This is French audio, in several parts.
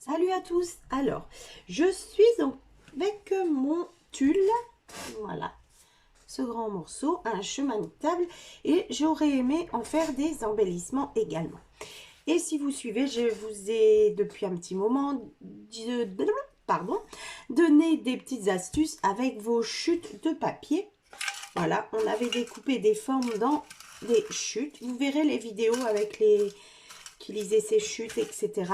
Salut à tous. Alors, je suis avec mon tulle, voilà, ce grand morceau, un chemin de table, et j'aurais aimé en faire des embellissements également. Et si vous suivez, je vous ai depuis un petit moment donné des petites astuces avec vos chutes de papier. Voilà, on avait découpé des formes dans des chutes. Vous verrez les vidéos avec les qui lisaient ces chutes, etc.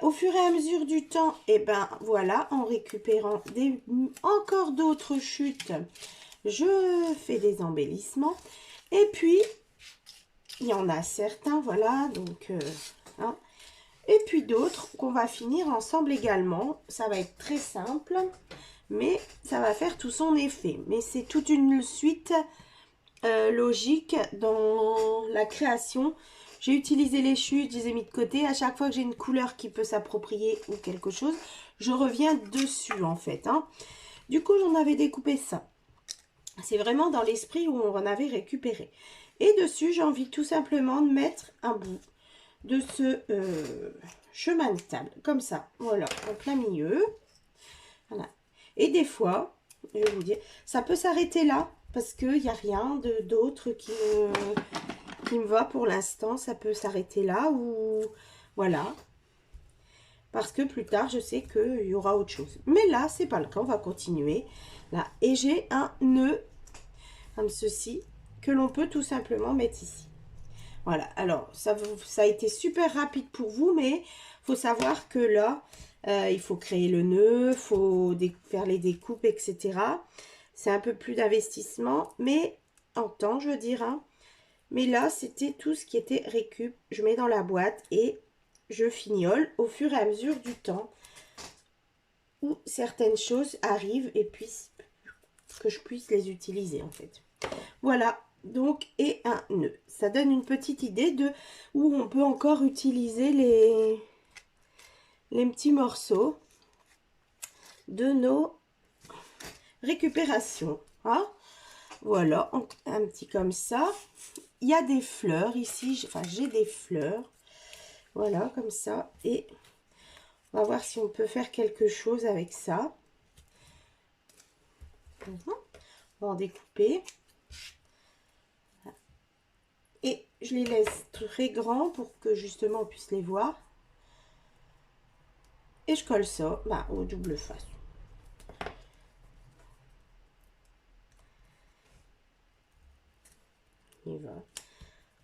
Au fur et à mesure du temps, et ben voilà, en récupérant encore d'autres chutes, je fais des embellissements. Et puis, il y en a certains, voilà, donc, hein. Et puis d'autres qu'on va finir ensemble également. Ça va être très simple, mais ça va faire tout son effet. Mais c'est toute une suite logique dans la création. J'ai utilisé les chutes, je les ai mis de côté. À chaque fois que j'ai une couleur qui peut s'approprier ou quelque chose, je reviens dessus en fait. Hein. Du coup, j'en avais découpé ça. C'est vraiment dans l'esprit où on en avait récupéré. Et dessus, j'ai envie tout simplement de mettre un bout de ce chemin de table. Comme ça, voilà, en plein milieu. Voilà. Et des fois, je vais vous dire, ça peut s'arrêter là. Parce qu'il n'y a rien d'autre qui me va pour l'instant. Ça peut s'arrêter là ou voilà. Parce que plus tard, je sais qu'il y aura autre chose. Mais là, c'est pas le cas. On va continuer. Là. Et j'ai un nœud comme ceci que l'on peut tout simplement mettre ici. Voilà. Alors, ça a été super rapide pour vous, mais il faut savoir que là, il faut créer le nœud, il faut faire les découpes, etc. C'est un peu plus d'investissement, mais en temps, je veux dire. Hein. Mais là, c'était tout ce qui était récup. Je mets dans la boîte et je fignole au fur et à mesure du temps où certaines choses arrivent et que je puisse les utiliser en fait. Voilà, donc, et un nœud. Ça donne une petite idée de où on peut encore utiliser les petits morceaux de nos récupérations. Hein. Voilà, un petit comme ça. Il y a des fleurs ici, enfin j'ai des fleurs. Voilà, comme ça. Et on va voir si on peut faire quelque chose avec ça. On va en découper. Et je les laisse très grands pour que justement on puisse les voir. Et je colle ça au double face. Et voilà.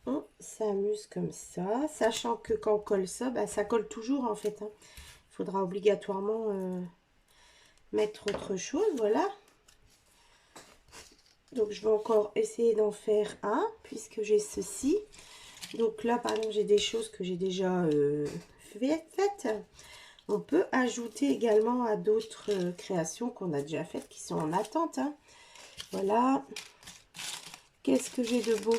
On s'amuse comme ça, sachant que quand on colle ça, ça colle toujours en fait. Hein. Il faudra obligatoirement mettre autre chose, voilà. Donc je vais encore essayer d'en faire un, puisque j'ai ceci. Donc là, par exemple, j'ai des choses que j'ai déjà faites. On peut ajouter également à d'autres créations qu'on a déjà faites, qui sont en attente. Hein. Voilà. Qu'est-ce que j'ai de beau?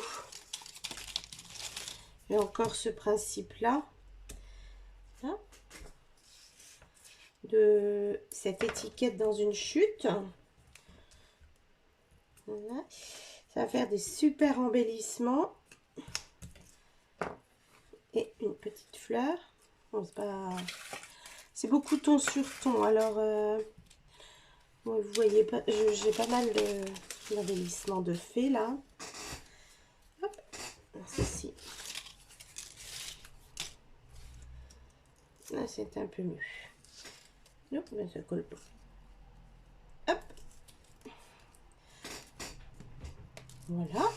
J'ai encore ce principe-là. Hein, de cette étiquette dans une chute. Voilà. Ça va faire des super embellissements. Et une petite fleur. Bon, c'est beaucoup ton sur ton. Alors, bon, vous voyez, pas, j'ai pas mal d'embellissements de fait là. Hop, ceci. Là, c'est un peu mieux. Non, mais ça colle pas. Hop. Voilà.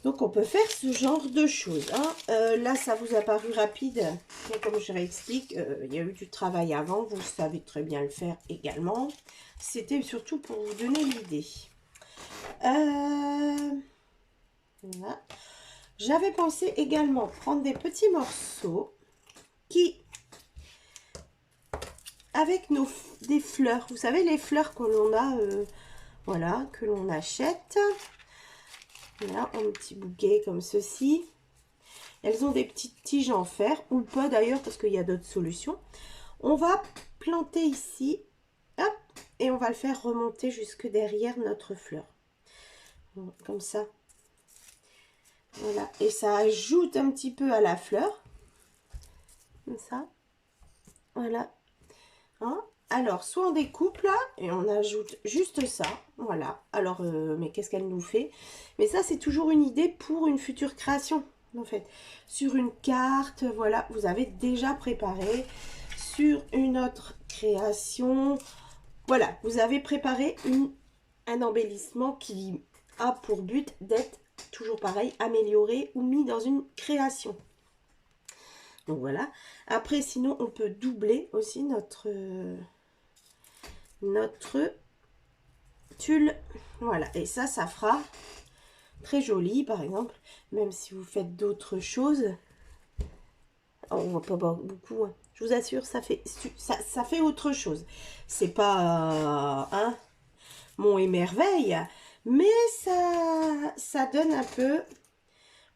Donc, on peut faire ce genre de choses. Hein. Là, ça vous a paru rapide. Mais comme je réexplique, il y a eu du travail avant. Vous savez très bien le faire également. C'était surtout pour vous donner l'idée. Voilà. J'avais pensé également prendre des petits morceaux qui, avec des fleurs, vous savez, les fleurs que l'on a, voilà, que l'on achète. Voilà, un petit bouquet comme ceci. Elles ont des petites tiges en fer, ou pas d'ailleurs, parce qu'il y a d'autres solutions. On va planter ici, hop, et on va le faire remonter jusque derrière notre fleur. Comme ça. Voilà, et ça ajoute un petit peu à la fleur. Comme ça. Voilà. Hein? Alors, soit on découpe là et on ajoute juste ça. Voilà. Alors, mais qu'est-ce qu'elle nous fait? Mais ça, c'est toujours une idée pour une future création, en fait. Sur une carte, voilà, vous avez déjà préparé. Sur une autre création, voilà, vous avez préparé un embellissement qui a pour but d'être toujours pareil, amélioré ou mis dans une création. Donc voilà. Après, sinon, on peut doubler aussi notre tulle. Voilà. Et ça fera très joli, par exemple. Même si vous faites d'autres choses. Oh, on voit pas beaucoup. Hein. Je vous assure, ça fait autre chose. C'est pas mon émerveil. Mais ça donne un peu.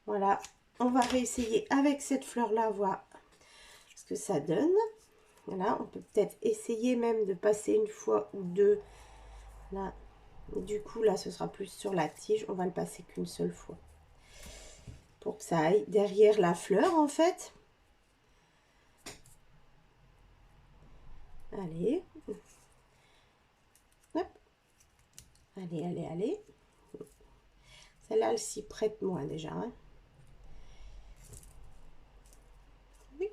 Voilà. On va réessayer avec cette fleur-là, voir ce que ça donne. Voilà, on peut peut-être essayer même de passer une fois ou deux. Là, du coup, là, ce sera plus sur la tige. On va le passer qu'une seule fois. Pour que ça aille derrière la fleur, en fait. Allez. Hop. Allez, allez, allez. Celle-là, elle s'y prête moins déjà. Hein. Oui.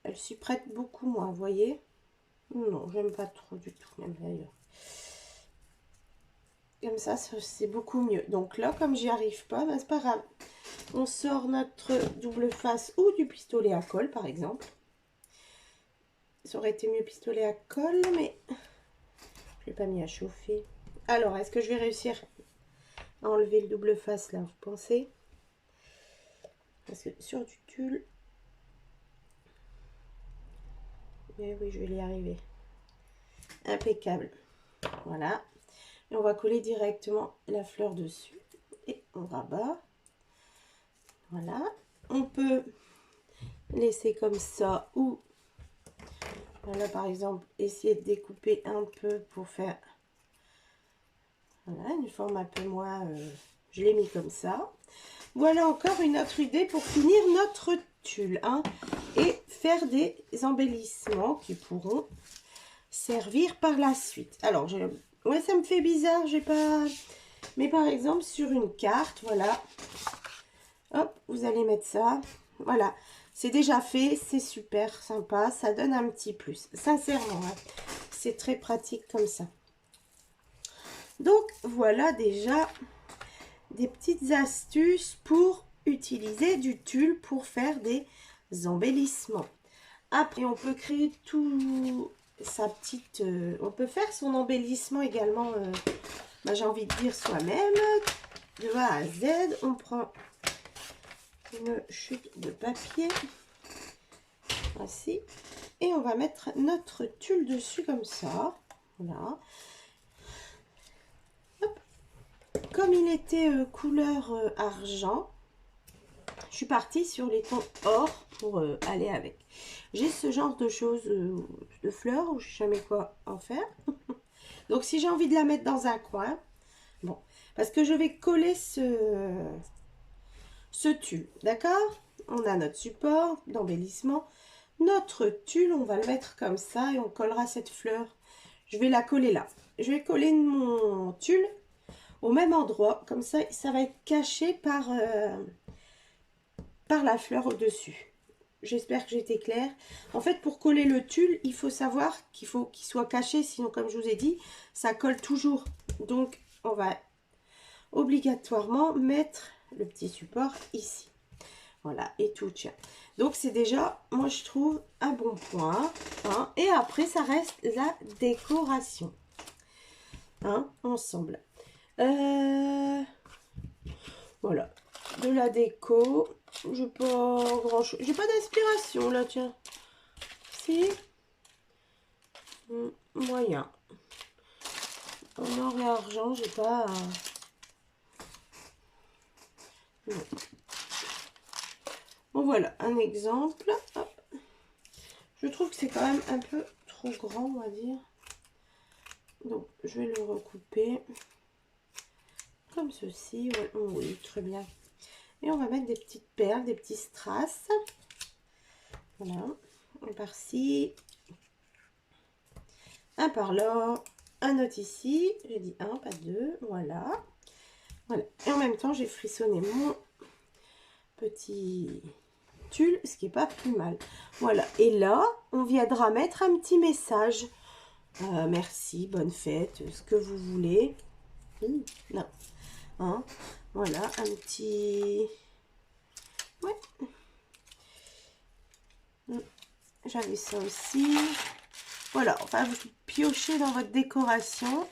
Elle s'y prête beaucoup moins, vous voyez. Non, j'aime pas trop du tout, même d'ailleurs. Comme ça, c'est beaucoup mieux. Donc là, comme j'y arrive pas, ben, c'est pas grave. On sort notre double face ou du pistolet à colle, par exemple. Ça aurait été mieux pistolet à colle, mais je l'ai pas mis à chauffer. Alors, est-ce que je vais réussir à enlever le double face là, vous pensez? Parce que sur du tulle... Mais oui, je vais y arriver. Impeccable. Voilà. Et on va coller directement la fleur dessus. Et on rabat. Voilà. On peut laisser comme ça ou... Voilà, par exemple, essayer de découper un peu pour faire... Voilà, une forme un peu moins... je l'ai mis comme ça. Voilà encore une autre idée pour finir notre tulle. Hein, et faire des embellissements qui pourront servir par la suite. Alors, ouais, ça me fait bizarre, j'ai pas... Mais par exemple, sur une carte, voilà. Hop, vous allez mettre ça. Voilà, c'est déjà fait, c'est super sympa, ça donne un petit plus. Sincèrement, hein, c'est très pratique comme ça. Donc, voilà déjà des petites astuces pour utiliser du tulle pour faire des embellissements. Après, on peut créer tout sa petite... on peut faire son embellissement également, bah, j'ai envie de dire soi-même. De A à Z, on prend une chute de papier. Voici. Et on va mettre notre tulle dessus comme ça. Voilà. Hop. Comme il était couleur argent, je suis partie sur les tons or pour aller avec. J'ai ce genre de choses, de fleurs, où je ne sais jamais quoi en faire. Donc, si j'ai envie de la mettre dans un coin, bon, parce que je vais coller ce tulle, d'accord? On a notre support d'embellissement. Notre tulle, on va le mettre comme ça et on collera cette fleur. Je vais la coller là. Je vais coller mon tulle au même endroit. Comme ça, ça va être caché par la fleur au-dessus. J'espère que j'ai été claire. En fait, pour coller le tulle, il faut savoir qu'il faut qu'il soit caché. Sinon, comme je vous ai dit, ça colle toujours. Donc, on va obligatoirement mettre le petit support ici. Voilà, et tout tient. Donc, c'est déjà, moi, je trouve un bon point. Hein. Et après, ça reste la décoration. Hein, ensemble. Voilà. De la déco. J'ai pas grand chose. J'ai pas d'inspiration là, tiens. Si. Moyen. En or et argent, j'ai pas. Non. Bon, voilà, un exemple. Hop. Je trouve que c'est quand même un peu trop grand, on va dire. Donc, je vais le recouper. Comme ceci. Ouais, oui, très bien. Et on va mettre des petites perles, des petits strass. Voilà, un par-ci, un par-là, un autre ici. J'ai dit un, pas deux, voilà. Voilà. Et en même temps, j'ai frissonné mon petit tulle, ce qui est pas plus mal. Voilà. Et là, on viendra mettre un petit message. Merci, bonne fête, ce que vous voulez. Non. Hein, voilà, un petit... Ouais. J'avais ça aussi. Voilà, enfin, vous piochez dans votre décoration.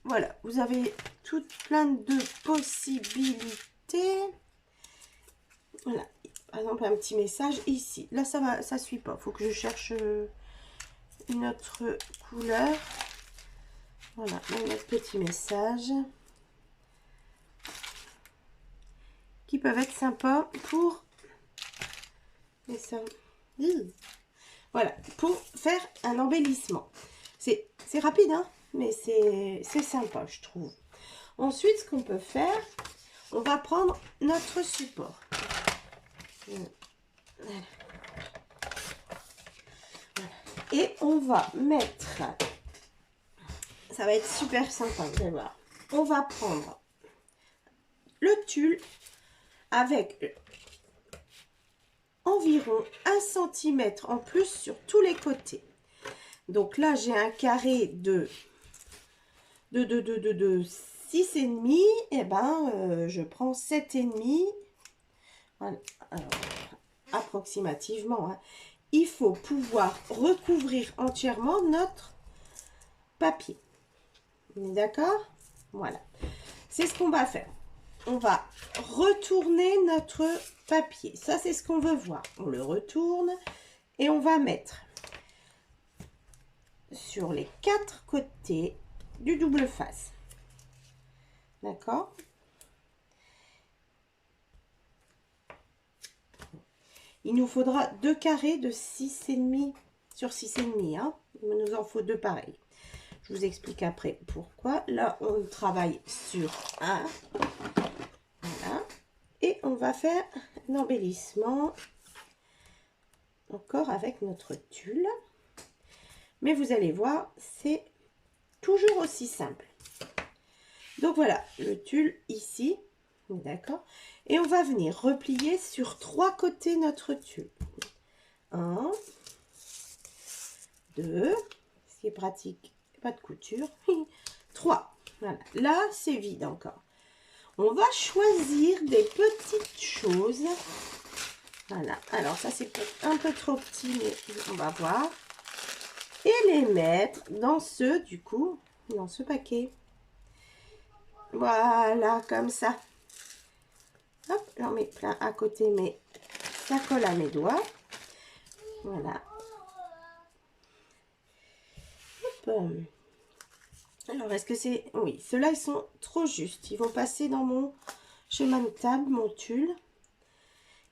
Voilà, vous avez toutes plein de possibilités. Voilà, par exemple, un petit message ici. Là, ça va, ça suit pas. Il faut que je cherche une autre couleur. Voilà, notre petit message. Qui peuvent être sympas pour... Et ça... Voilà, pour faire un embellissement. C'est rapide, hein, mais c'est sympa, je trouve. Ensuite, ce qu'on peut faire, on va prendre notre support. Voilà. Et on va mettre... Ça va être super sympa, vous allez voir. On va prendre le tulle avec environ 1 cm en plus sur tous les côtés. Donc là, j'ai un carré de 6,5. Et ben, je prends 7,5. Voilà. Alors, approximativement. Hein. Il faut pouvoir recouvrir entièrement notre papier. On est d'accord? Voilà. C'est ce qu'on va faire. On va retourner notre papier. Ça, c'est ce qu'on veut voir. On le retourne et on va mettre sur les 4 côtés du double face. D'accord? Il nous faudra 2 carrés de 6,5 sur 6,5. Hein? Il nous en faut 2 pareils. Je vous explique après pourquoi. Là, on travaille sur un. Voilà. Et on va faire un embellissement encore avec notre tulle. Mais vous allez voir, c'est toujours aussi simple. Donc voilà, le tulle ici. D'accord. Et on va venir replier sur 3 côtés notre tulle. 1, 2, ce qui est pratique, pas de couture. 3. Voilà. Là, c'est vide encore. On va choisir des petites choses. Voilà. Alors, ça, c'est peut-être un peu trop petit, mais on va voir. Et les mettre dans ce, du coup, dans ce paquet. Voilà, comme ça. Hop, j'en mets plein à côté, mais ça colle à mes doigts. Voilà. Hop. Alors, est-ce que c'est... Oui, ceux-là, ils sont trop justes. Ils vont passer dans mon chemin de table, mon tulle.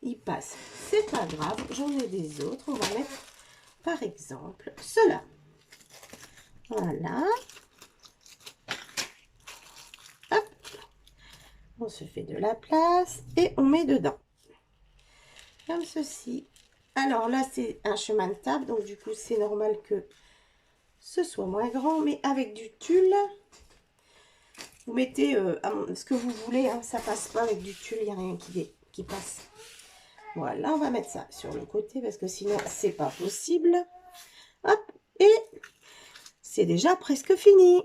Ils passent. C'est pas grave, j'en ai des autres. On va mettre, par exemple, ceux-là. Voilà. Hop. On se fait de la place et on met dedans. Comme ceci. Alors là, c'est un chemin de table. Donc, du coup, c'est normal que ce soit moins grand. Mais avec du tulle, vous mettez ce que vous voulez. Hein, ça passe pas avec du tulle. Il n'y a rien qui passe. Voilà, on va mettre ça sur le côté parce que sinon, c'est pas possible. Hop. Et c'est déjà presque fini.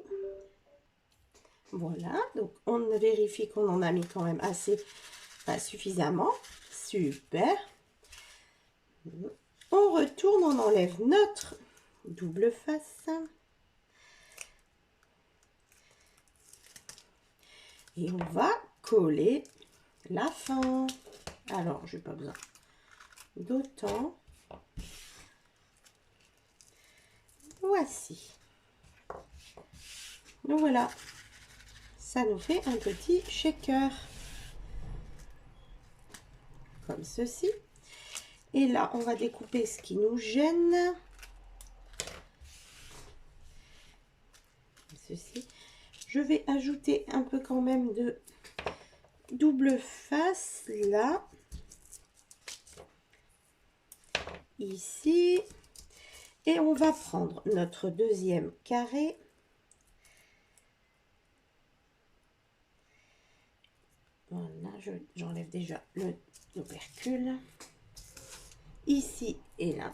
Voilà, donc on vérifie qu'on en a mis quand même assez, enfin, suffisamment. Super. On retourne, on enlève notre double face. Et on va coller la fin. Alors, je n'ai pas besoin d'autant. Voici. Donc voilà. Ça nous fait un petit shaker. Comme ceci. Et là, on va découper ce qui nous gêne. Ceci. je vais ajouter un peu quand même de double face là. Ici. Et on va prendre notre deuxième carré. Voilà, j'enlève déjà l'opercule. Ici et là.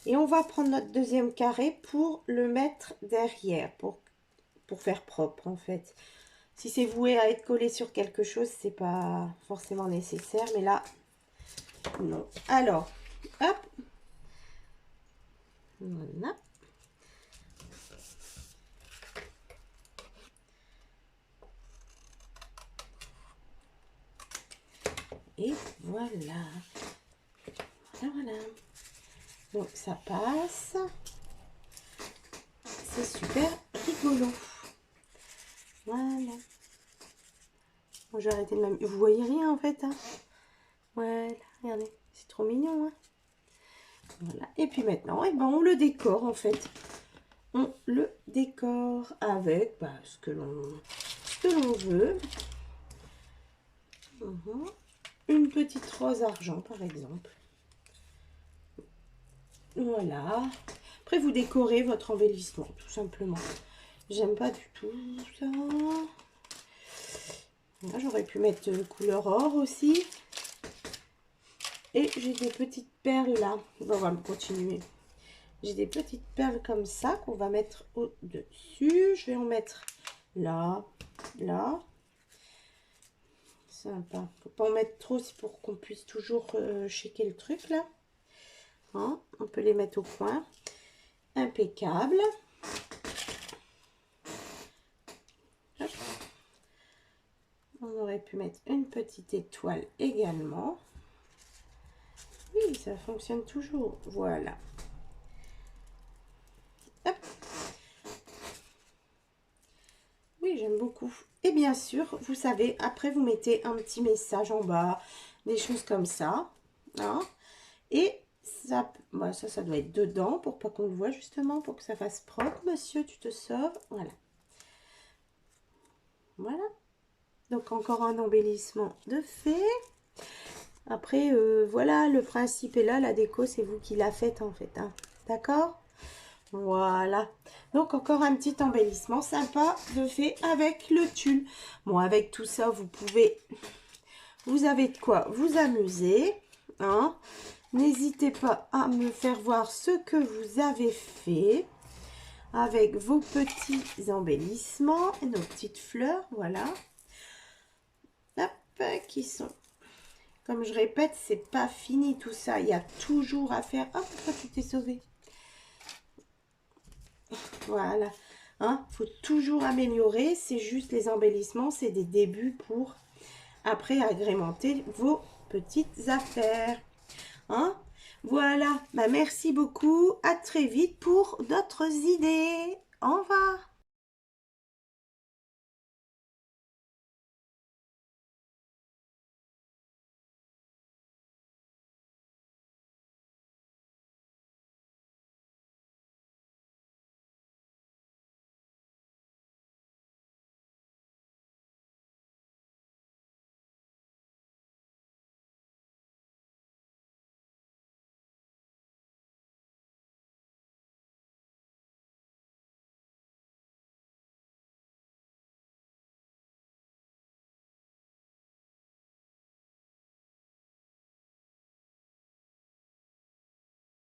Et on va prendre notre deuxième carré pour le mettre derrière, pour faire propre en fait. Si c'est voué à être collé sur quelque chose, c'est pas forcément nécessaire, mais là, non. Alors, hop. Voilà. Et voilà. Voilà, voilà. Donc ça passe. C'est super rigolo. Voilà. Bon, j'ai arrêté de m'amuser. Vous voyez rien en fait. Hein, voilà, regardez. C'est trop mignon. Hein, voilà. Et puis maintenant, eh ben, on le décore en fait. On le décore avec ce que l'on veut. Une petite rose argent par exemple. Voilà. Après vous décorez votre embellissement tout simplement. J'aime pas du tout ça. J'aurais pu mettre couleur or aussi. Et j'ai des petites perles là. Bon, on va continuer. J'ai des petites perles comme ça qu'on va mettre au-dessus. Je vais en mettre là, là. Sympa. Faut pas en mettre trop, c'est pour qu'on puisse toujours shaker le truc là. Hein, on peut les mettre au coin. Impeccable. Hop. On aurait pu mettre une petite étoile également. Oui, ça fonctionne toujours. Voilà. Hop. Oui, j'aime beaucoup. Et bien sûr, vous savez, après vous mettez un petit message en bas, des choses comme ça. Hein, et ça, ça doit être dedans pour pas qu'on le voit justement, pour que ça fasse propre. Monsieur, tu te sauves. Voilà. Voilà. Donc encore un embellissement de fait. Après, voilà, le principe est là. La déco, c'est vous qui la faites en fait. Hein. D'accord? Voilà. Donc encore un petit embellissement sympa de fait avec le tulle. Bon, avec tout ça, vous avez de quoi vous amuser. Hein? N'hésitez pas à me faire voir ce que vous avez fait avec vos petits embellissements et nos petites fleurs. Voilà. Hop, qui sont... Comme je répète, c'est pas fini tout ça. Il y a toujours à faire. Oh, pourquoi tu t'es sauvé? Voilà. Hein, faut toujours améliorer. C'est juste les embellissements. C'est des débuts pour après agrémenter vos petites affaires. Hein? Voilà. Merci beaucoup. À très vite pour d'autres idées. Au revoir.